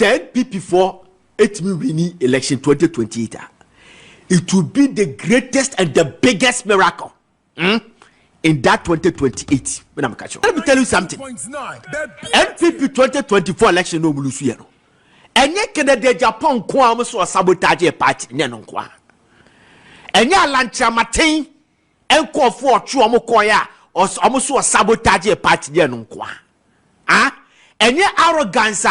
Said NPP 8 winning election 2028. It will be the greatest and the biggest miracle in that 2028. Let me tell you something. NPP 2024 election no mulusu yero. Enye Kennedy Agyapong ko amso sabotage a party ne no kwa. Enye Alanchamaten enkofo otu omokoya amso sabotage a party ne no kwa. Enye arrogance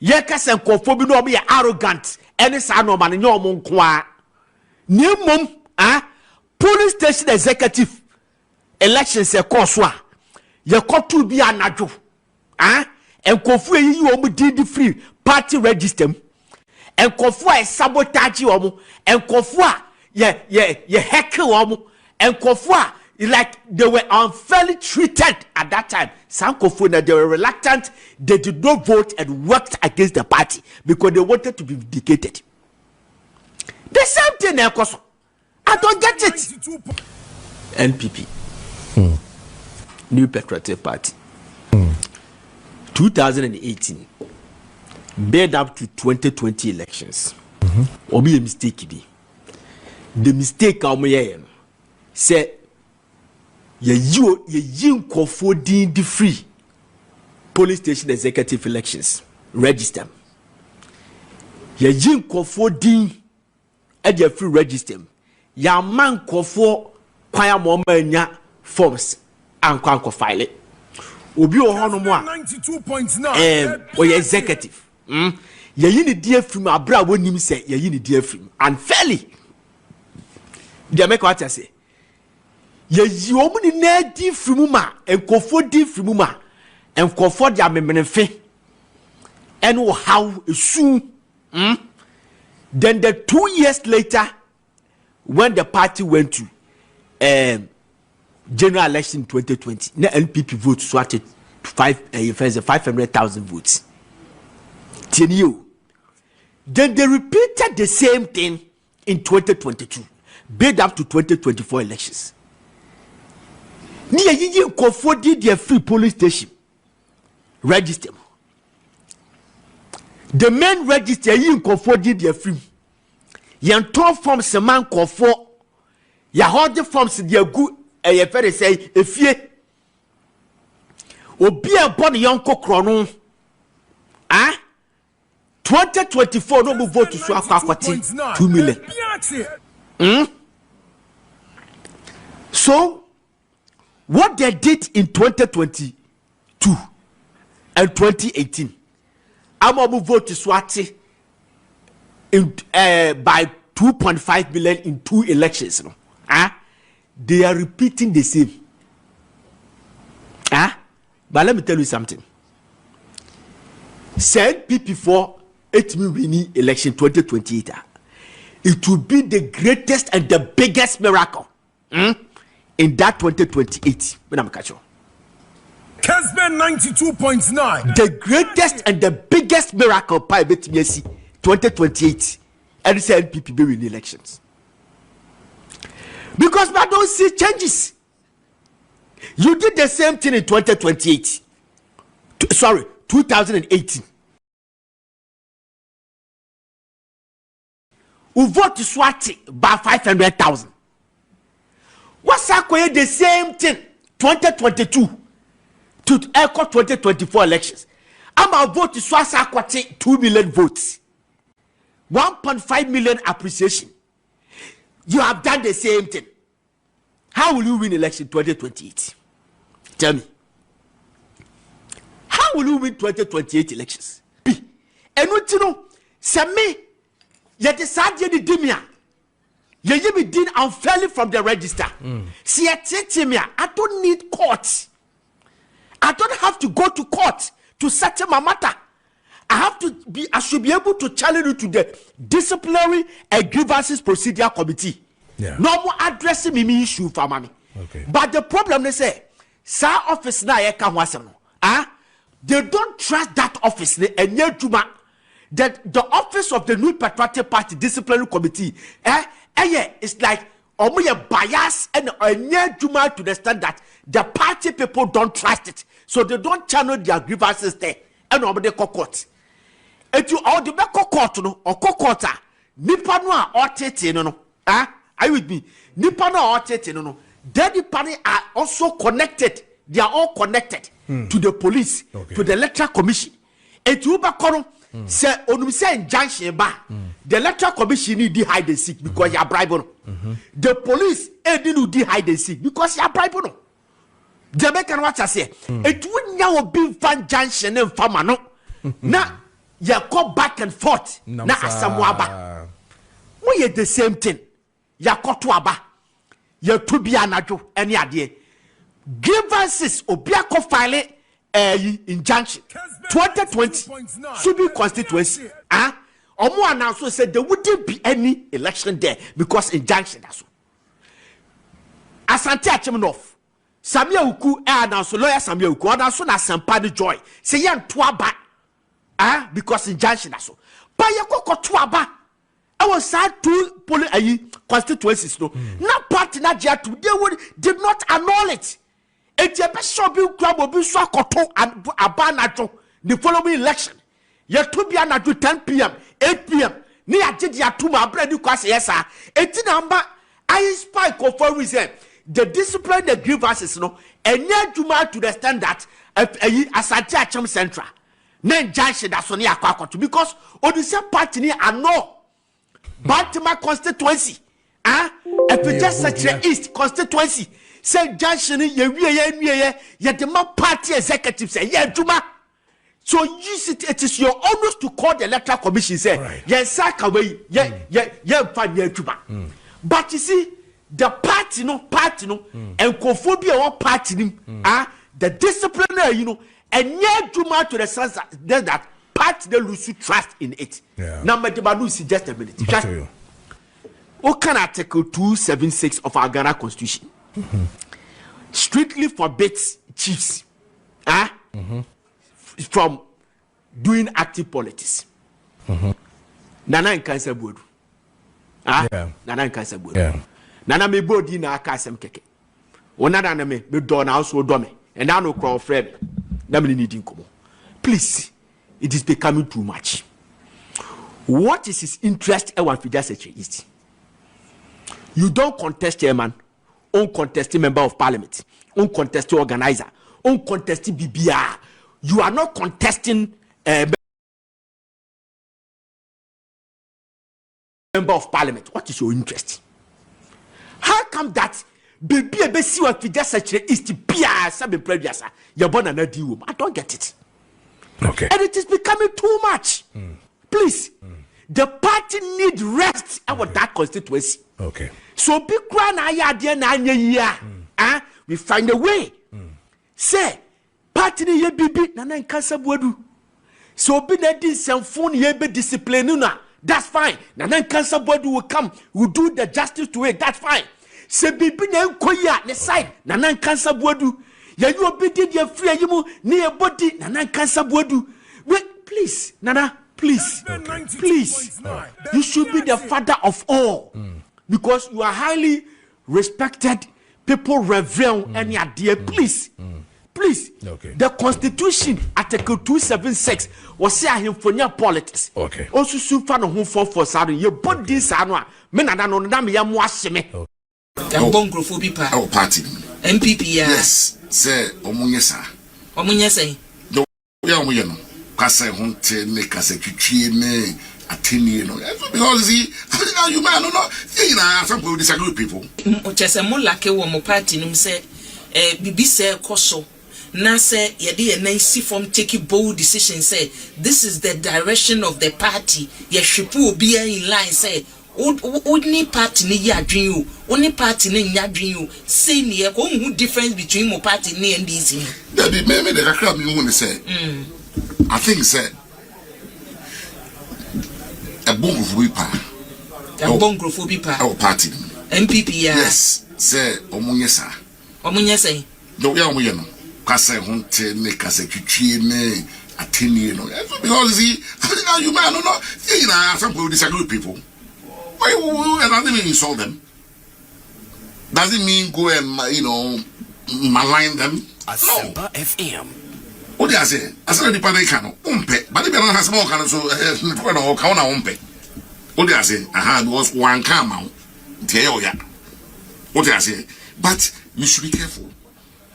ye kase enkofo bi no omo ye arrogant ene sa no ma ne omo nkwa. Nimum police station executive elections e koswa ye kotu bi anadwo enkofu eyi omu did free party register enkofu a sabotage omu enkofu a ye hack omu enkofu a like they were unfairly treated at that time. Some enkofu na they were reluctant, they did not vote and worked against the party because they wanted to be vindicated. The same thing Ekoso. I don't get it. NPP. New Patriotic Party. 2018. Build up to 2020 elections. Obi a mistake be. The mistake say ye the free police station executive elections register. Ye at your free register. Ya man kofo kwaya mo manya forms and kwanko file it. Obi o hono mo a 92.9 or executive. Ye yini dear film abra wonim say ye yini dear film and fairly. They make what I say. Ye omu ni na di film ma enkofo di film ma enkofo dia memenefe. Eno how soon then the 2 years later, when the party went to general election 2020, the NPP votes swatted 500,000 votes. Then they repeated the same thing in 2022, build up to 2024 elections. Near you did their free police station register. The main register you did their free. Yan top from seman kofo ya hold the forms dia gu e fere say efie obi e bon yon kokro no 2024 no vote so akwati 2 million. So what they did in 2022 and 2018 amobu vote swati in by 2.5 million in 2 elections, they are repeating the same. But let me tell you something. Said NPP 8 winning election 2028. It will be the greatest and the biggest miracle in that 2028. When I'm catching. Cause 92.9. The greatest and the biggest miracle by BTBC 2028. And it's NPP will win elections. Because I don't see changes. You did the same thing in 2028. 2018. We vote to Swati by 500,000. What's that? The same thing 2022 to echo 2024 elections. I'm a vote to Swati 2 million votes. 1.5 million appreciation. You have done the same thing. How will you win election 2028? Tell me. How will you win 2028 elections? And what you know, Sammy, yet the Sadia de Dimia, you be deemed unfairly from the register. See, I don't need court. I don't have to go to court to settle my matter. I should be able to challenge you to the disciplinary and grievances procedure committee. Yeah. No more addressing me issue for mommy. Okay. But the problem they say, sa office na ye ka wasem. They don't trust that office and that the office of the New Patriotic Party disciplinary committee it's like bias and to the extent that the party people don't trust it, so they don't channel their grievances there and nobody court. etu all the back court no or court nipa no a otete no are you with me nipa no a otete no daddy party are also connected. They are all connected to the police, to the electoral commission. Etu ba kono say onum say injunction ba the electoral commission need to hide and seek because you are bribe no. The police need to hide and seek because you are bribe no. The make what I say it would now be fan junction and farmer no. Na you go back and forth na asamwaba. We the same thing. Ya koto aba. Ya to be anajo any ade. Grievances obiako file injunction 2020 should be constituency. Omo announce said there wouldn't be any election there because injunction that's all. Asante Bediatuo Sammy Uku announce lawyer Sammy Uku announce na Sampani Joy say yan tuaba because injunction that's all. But ya koko tuaba I was sad to constituencies no. Na party na jatu they did not annul it. Etiebe shobi club obi so akoto abanajo the following election. Ye to be anaju 10 p.m. 8 p.m. Ni agidi atuma abredi kwase yesa. Eti namba I spike for reason. The discipline the grievances no enye adwuma to the standard Asante Bediatuo Central. Na junction that so ne akwakoto because odise party ni ano Baltimore constituency Epidesachere East constituency say junction ye the party executive say yeah juma. So use it is your honor to call the electoral commission say yes sakaway fan juma. But you see the party no and kophobia or party the disciplinary and yeah juma to the sense that party they lose trust in it. Number the balusi just a minute. What can Article 276 of our Ghana Constitution strictly forbids chiefs from doing active politics. Nana in cancer board. Nana in cancer board. Nana me body na akasem keke. Onana na me do na also do me. And I no call friend. Na me needing come. Please, it is becoming too much. What is his interest? I want to just say is you don't contest chairman, uncontested member of parliament, uncontested organizer, uncontested BBR. You are not contesting member of parliament. What is your interest? How come that baby see what we just said is to be some previous? You're born and deal. I don't get it. Okay. And it is becoming too much. Please, the party need rest about that constituency. Okay. So big we find a way. Say party ni ye bibi na na cancer bodu. So be na din some phone ye be discipline na. That's fine. Na na cancer bodu will come. Will do the justice to it. That's fine. Say bibi na nkoya ne side na na cancer bodu. Ya you obedient ye free you ni e body na na cancer bodu. Wait, please, Nana, please, please. You should be the father of all. Because you are highly respected, people revere any idea. Please, please. Okay. The Constitution, Article 276, was say him for your politics. Okay. Also, super no home for Saturday. You put this anwa. Men and no name ya mwashime. Bongo for people. Our party. NPP. Yes. Say omunyesa. Omunyesa. Do ya omuyeno. Kase honte ne kase twitwie ne ateni no because see you man no some people disagree with people chese mo lake wo mo party num say bibi say koso na say ye dey na see from take bold decision say this is the direction of the party ye hwepo obi in line say only party ni ya adwen o only party ni nya adwen o say ne ye ko hu difference between mo party ni and this that be me the kakra me hu ne say I think say a bongo for people. Our party. NPP. Yes. Say omunyesa. Omunyesa. Do ya omuyeno. Kase honte ne kase twitwie ne ateni no. Because see you man no some people disagree with people. Why and I didn't insult them. Doesn't mean go and malign them. Asempa FM. What do I say? I said the party can but But if you don't have small kind of so, no, count on pay. What do I say? Aha, because one come out. Tell ya. What do I say? But you should be careful.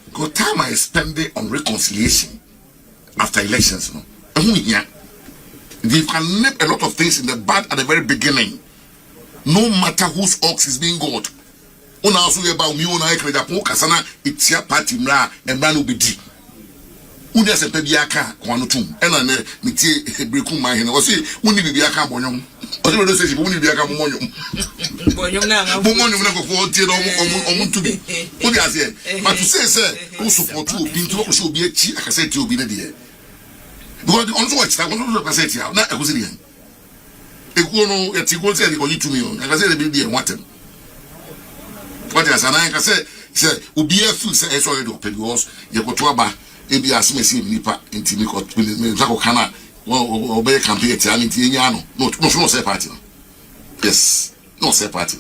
Because time I spend on reconciliation after elections, no. You can nip a lot of things in the bud at the very beginning. No matter whose ox is being got. Una also about me, Una Egyarko, Kasana, it's your party, mra, and man will be deep. Una Asante Bediatuo, Kwanutum, and I Miti Brekum, my hand, or say, Uni Biaka Bonum. Or the say, Uni Biaka Bonum. Bonum never for Tiro to be. What do I say? But to say, sir, who support you, being to show be a chief, I said to you, be the dear. Because on watch, I want to say to you, not a Brazilian. A Guano, a Tigo said, you to me, and I said, the dear, what? What is an anchor said, Ubi a food says already because you go to a bar, maybe as me see Nipa in Timico, Zakokana, or Bay Campaign, Tiano, no say party. Yes, no say party.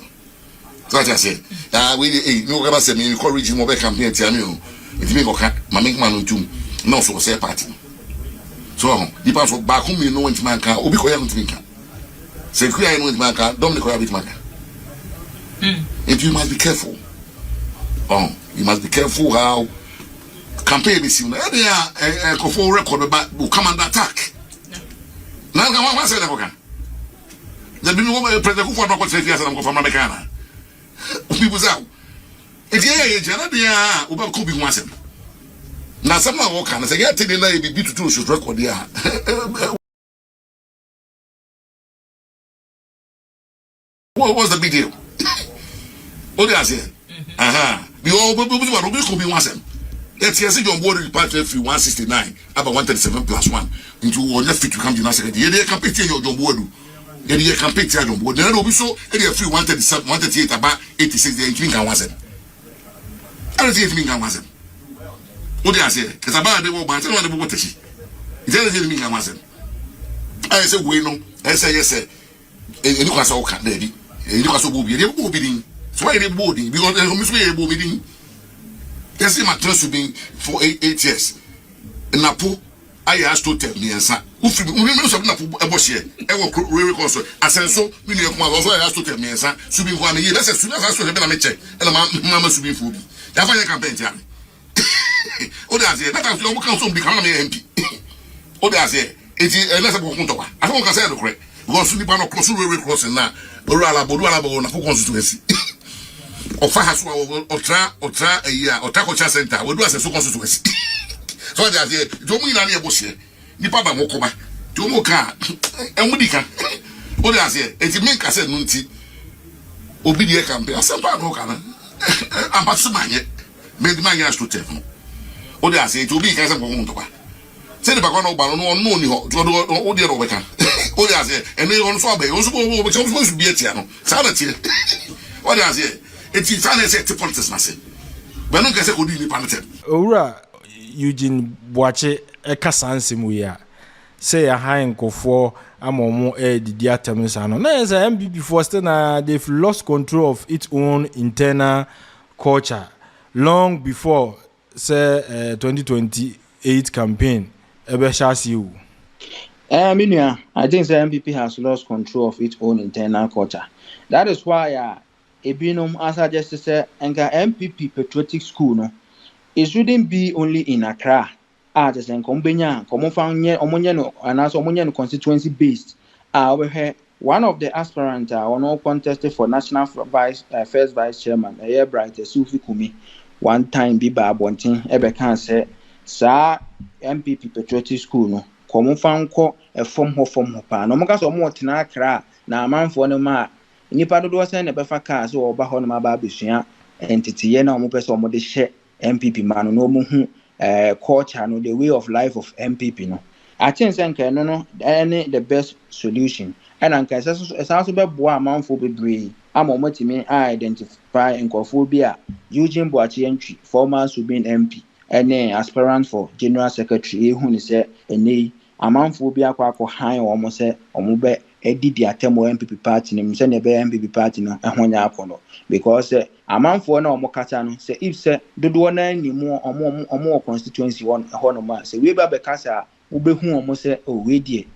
So I say, we no ever say me, you call region Mobile Campaign, Tiano, it's me, Mamma Manu, no so say party. So, depends on back whom you know into my car, Ubi Koyan Tinka. Say, I know into my car, Dominic Rabbit. If you must be careful. Oh, you must be careful how campaign is seen. There are a full record about will come under attack. Now, I say that. The people President Akufo Addo said yes, and I'm from Americana. People say, if you are a could be once. Now, someone walk and say, yeah, take the night be to should record there. What was the big deal? What do I say? We all could be once. Let's hear your board report every 169, about 137 plus 1 into one left to come to Nassau. They can pay your board. They can pay your board. Then will be so free 137, 138, about 86. They think I wasn't. I don't think I wasn't. What do I say? It's about the world, but I don't know what it is. It doesn't mean I wasn't. I say, we know. I say, yes, sir. You can say, okay, Daddy. You can say, we'll be bidding. So why are they boarding? Because they're almost bidding. Yes, my trust will be for 8 years. NAPO, I asked to tell me, and sir, who remember something a bush here? I will really console. I said so, we need also asked to tell me, and sir, should be 1 year. That's as soon as I saw the check, and Mamma should be food. That's why I campaign, Jamie. Oh, that's it. That's why I can't become an MP. Oh, that's it. It is a lesser Bokuntoa. I don't say the correct. Because we are not crossing now. Orala, Boduala, Napo constituency. Or Fahas or a year or Taco Center, we do as a constituency. So that's it. Don't mean any bush here. The Papa Mokoba, Tomoka, and Mudika. Oh, that's it. It's a make I said, Munti. Obidia campaign. I said, Papa, I'm not so many. Made my ass to tell. Oh, that's it. To be as a Bokuntoa. Say the Bacano Baron, no, to the other. Oh, that's it. And they also obey. Also, supposed to be a channel. Sanity. What does it? It's financial politics, Massey. But no guess I could be panic. Ora Eugene Boakye Ekasansim we are. Say a high and go for a more the diatomsano. No, as a MPP Forson, they've lost control of its own internal culture long before, say, 2028 campaign. I think the MPP has lost control of its own internal culture. That is why Ebinum, as I just said, and MPP Patriotic School, no, it shouldn't be only in Accra. As in Kombenya, Komofanya, Omoniano, and as Omoniano constituency based. One of the aspirants all contested for national first vice chairman, a year bright, Sufi Kumi, one time Biba Bontin, Ebekan said, Sir, MPP Patriotic School, no. Komo fan ko e form ho pa no mo ka so mo tena Accra na amanfo no ma nipa dodo se na be fa car so oba ho no ma ba besua entity ye na mo pese o mo de hye MPP ma no mo hu culture no the way of life of MPP no I think say no any the best solution and anka so be boa amanfo bebre ama mo timi identify nkofo bi a Eugene Boakye entry former Subin MP any aspirant for general secretary who ni say ene amanfo bi akwa han omo se omo be edidi atemo MPP party nim se ne be MPP party no ahonya akono because amanfo na omo kata no se if se dodo na animu omo constituency won ho no ma se we ba be kasa wobɛhu omo say oh we die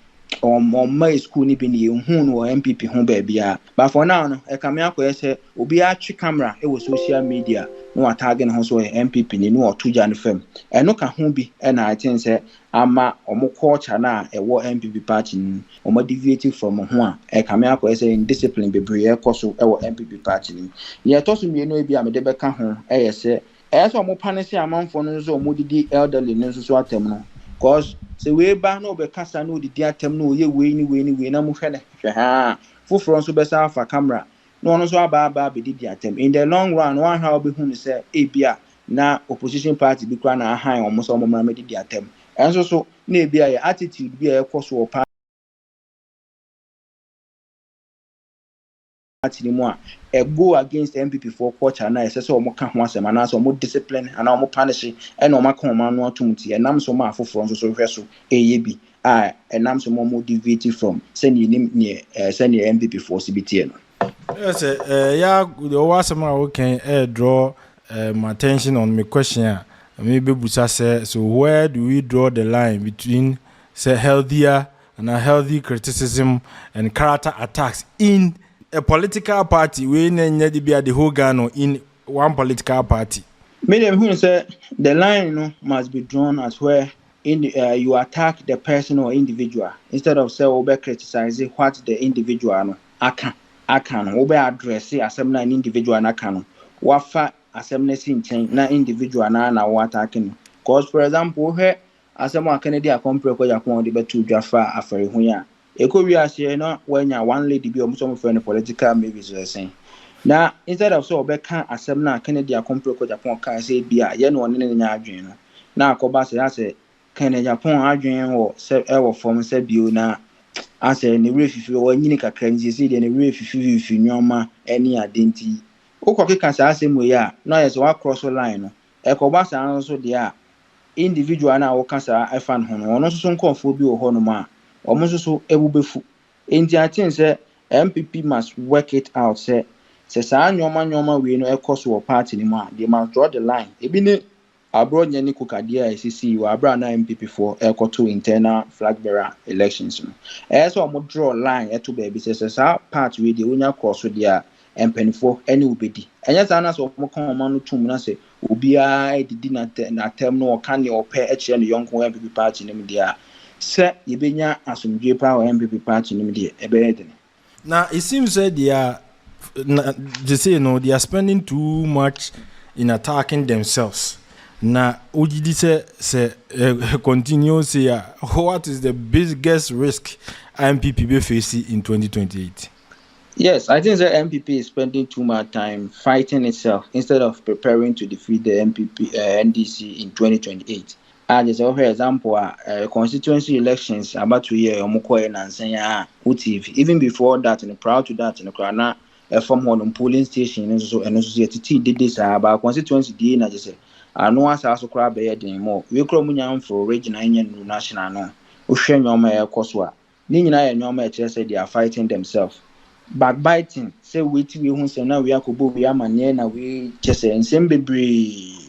my school ni bi ni hu no MPP ho ba bia but for now no e ka me akoye say obi atwe camera e wo social media no atag no so MPP ni no otuja no fam e no ka ho bi e na I think say ama omo culture na e wo MPP party ni omo deviating from ho a e ka me akoye say indiscipline bebre e koso e wo MPP party ni ye to so mienu e bi a me de beka ho e ye say e so omo panese amanfo no so omo didi elderly no so atem no cause se we ba no be kasa no didi atem no ye we ni na mo hwe ne hwe ha foforo nso be sa afa camera no no so aba be didi atem in the long run one how be hu ne say e bia na opposition party bi kra na han omo so omo na me didi atem enso so na e bia ye attitude bia e koso party ni mo a go against MPP for culture na ese so omo ka ho asem na so omo discipline and omo punish and omo ka omo no atumti enam so ma afoforo nso so hwe so eye bi enam so mo deviate from send nim ne send MPP for CBT no yes ya the wasem a we can draw my attention on my question maybe busa say so where do we draw the line between say healthier and unhealthy criticism and character attacks in a political party we need to be at the whole Ghana in one political party? Me say the line must be drawn as where in you attack the person or individual instead of say we criticize what the individual no akan we address asem na individual na kan wafa asem na sinchen na individual na we attacking cause for example we asem wa Kennedy Agyapong de betu dwafa afare hu ya eko wi ase no wanya one lady bi omo friend political maybe so saying na instead of so obeka asem na Kennedy Agyapong kan say bia ye no ne nya adwen no na akoba say Kennedy Agyapong adwen wo se e wo form se bio na ase ne refifi wo nyini kakra nzi se de ne refifi nyoma eni adenti okokeka sa asem we ya na ye so wa cross line no ekoba sa so de a individual na wo kasa afan ho no no so nkonfo bi wo ho no ma omo so ebubefu enti atin say MPP must work it out say sa nyoma we no ekoso wo party ni ma they must draw the line ebi ne abro nyani kokade a SCC wa abra na MPP for Akoto internal flag bearer elections no so omo draw line eto baby say sa part we dey onya cross dia empenifo ene obedi enya sa na so omo kan omo no tum na say obia edidi na tem no kan ne ope ekire ne yonko MPP party nim dia say yebenya asomdwe pa o MPP party nim dia ebeyede. Now it seems that they are they are spending too much in attacking themselves. Now Ujidi say continue say what is the biggest risk MPP be facing in 2028? Yes, I think the MPP is spending too much time fighting itself instead of preparing to defeat the MPP NDC in 2028. And as for example, constituency elections about 2 years, even before that, and prior to that, in Krana, from one polling station, and society did this about constituency D. And I just say, I know as I also crab more. We come for regional and national. No, Ushen Yoma Koswa. Nina and Yoma said they are fighting themselves. Backbiting, say we who say now we are Kubu, we are Maniana, we just say, and Sembe.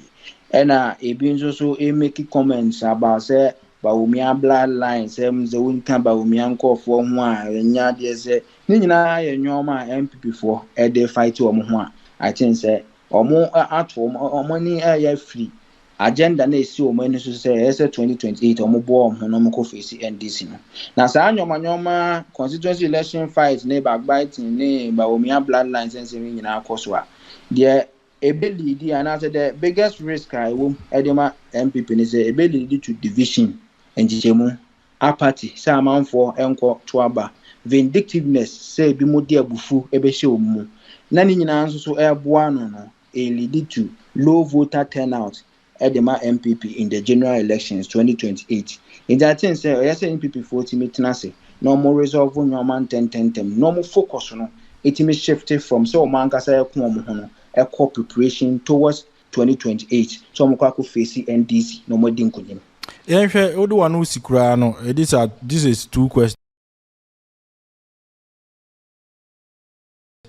And ebinzo so make comments about say Bawumia bloodline say mze can Bawumia nkofo ho a nya de say ni nyina ye nyoma MPP for e dey fight omo ho a I think say omo ato omo ni ya free agenda na esi omo ni so say 2028 omo bo omo no mo ko face NDC no na sa nyoma constituency election fight na backbiting na Bawumia bloodline say nyina akoso a de ability and as the biggest risk I will edema MPP is a ability to division and jemu apathy say amount for enko toaba vindictiveness say bi mo dia bufu ebe hye omu na ni nyina so eboa no a lead to low voter turnout edema MPP in the general elections 2028 in that sense say MPP 40 meeting say no more resolve nyoma 10 no more focus no it may shift from so man ka say ko omo ho no equal preparation towards 2028 so mo kwa ko face NDC no more din kunim yenhwe odo wanu sikura no this is two questions,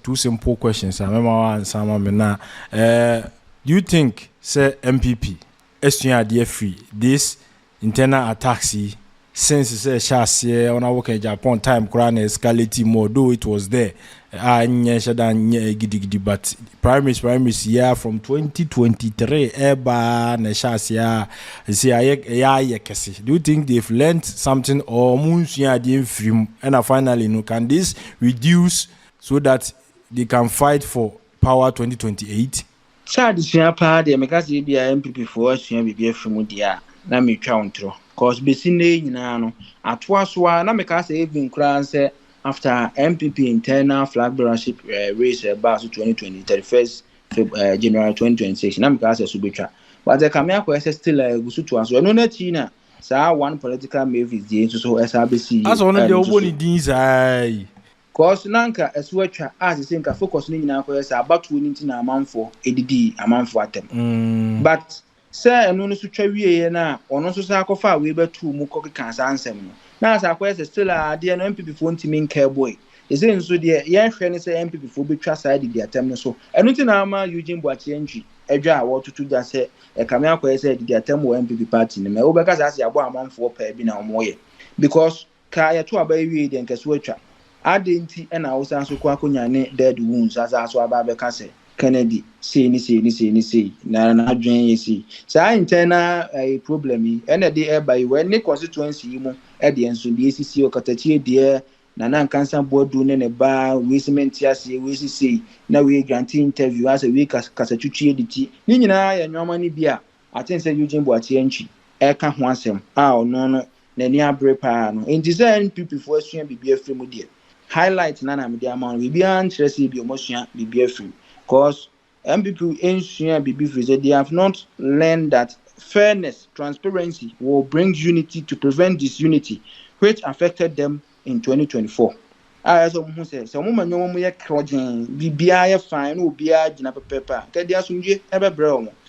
two simple questions amema answer me na do you think say MPP esua de free this internal attacks since Shasia on our Japan time crown escalating more, though it was there. But primaries year from 2023 eba na Shasia do you think they've learned something or and finally can this reduce so that they can fight for power 2028? Child sua pa de make say bia MPP for sua bibia from dia na me twa ontro cause besi na nyina no atoa so na make say even kran say after MPP internal flag bearership race about 2020 31st January 2026 na make say so betwa but the come akwa still gusu to aso no na chi na sa one political mavis dey so SRBC as one dey oboni din sai cause nanka eswetwa as say nka focus ni nyina akwa say about we nti na amanfo edidi amanfo atem but say eno no so twa wieye na ono so sa akofa we betu mu kokeka sansem no na as akwa say still ade no MPP fo ntimi nka boy is it so de ye hwe ne say MPP fo betwa side di atem no so eno ti na ama Eugene Boakye entry edwa a wo tutu da say e kame akwa say di atem wo MPP party ne me wo beka say abo amanfo pa bi na omo ye because ka ye to abai wie de nka so atwa adenti na awusa so kwa konyane dead wounds as aso aba be ka say Kennedy say na adwen yesi sa internal problem yi ene de e by when ne constituency mu e de enso de sisi okatachi de na kansan bodu ne ba we cement ase we sisi na we grant interview as we kasatwitwi editi ni nyina ya nwoma ni bia aten say Eugene Boakye nchi e ka ho asem a ono no na ni abre pa no enti say NPP for asua bibia fremu de highlight na me de amount we bia interest bi omosua bibia fremu because MPP ensure they have not learned that fairness, transparency will bring unity to prevent disunity, which affected them in 2024. As someone says, some woman no more crowding, be fine, will be a paper,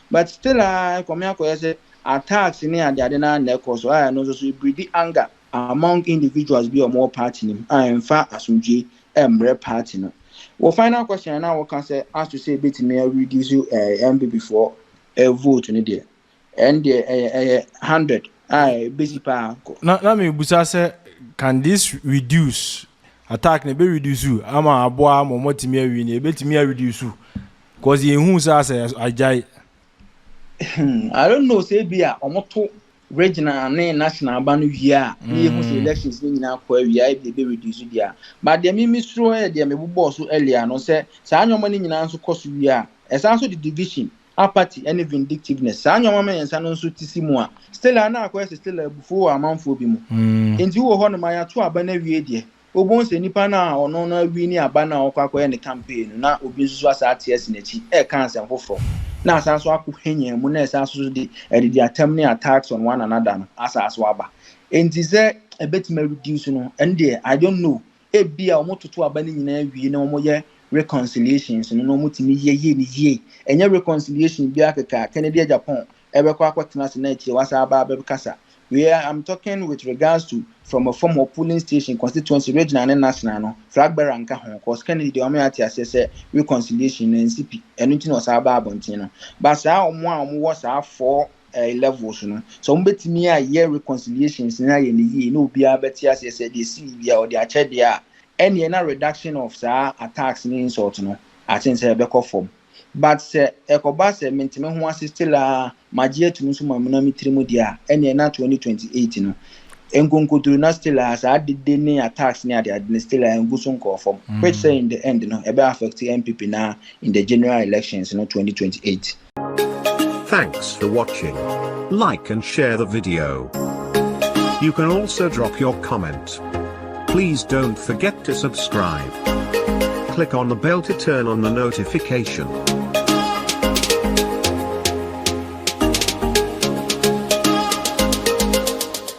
but still, I come here attacks in the Adena Necos, I know so breed anger among individuals be a more party. I am far as Mre party. Well, final question now we can say as to say bit me reduce MPP for a vote in there and 100 basic power. Na me busa say can this reduce attack ne be reduce ama aboa momotimi awi ne betimi reduce cause ye hu say ajai I don't know say bia omoto regional and national ban here elections ni nyina kwa wia be reduce dia but dem mi sro e dem me boss earlier no say sa anyoma ni nyina nso koso wia esan so the division apathy and vindictiveness sa anyoma me yensa no nso tisimu a still na akwa still abufu amanfo bi mu enti wo ho no ma ya to aba na wie de obon se nipa na ono na wi ni aba na okwa ne campaign na obi nso asa aties na chi e kan se fofo na asanso akuhenya mu na asanso de atem ne attacks on one another no asanso aba enti se ebetima reduce no ende I don't know e bia omototo aba ni nyina wi na omoye reconciliations no omotimi ye enye reconciliation bia kaka Kennedy Agyapong ebekwa akwatena se na echi wasa aba abekasa where I'm talking with regards to from a former polling station constituency regional and national no flag bearer nka ho cause Kennedy de omeati asese reconciliation and NCP enu no sa aba abontin no but sa omo was 4 levels no so mbetimi a year reconciliations na ye ni no obi abeti asese de see bia or de ache dia any na reduction of sa attacks ni insult no I think say be form but se ekoba se mentime ho assist la magie tunu so mamuna mitrimu dia ene na 2028 no enkonkoturu na still as adede ne attacks ne ade still enguso nko form which say in the end no e be affect MPP na in the general elections no 2028. Thanks for watching. Like and share the video. You can also drop your comment. Please don't forget to subscribe. Click on the bell to turn on the notification.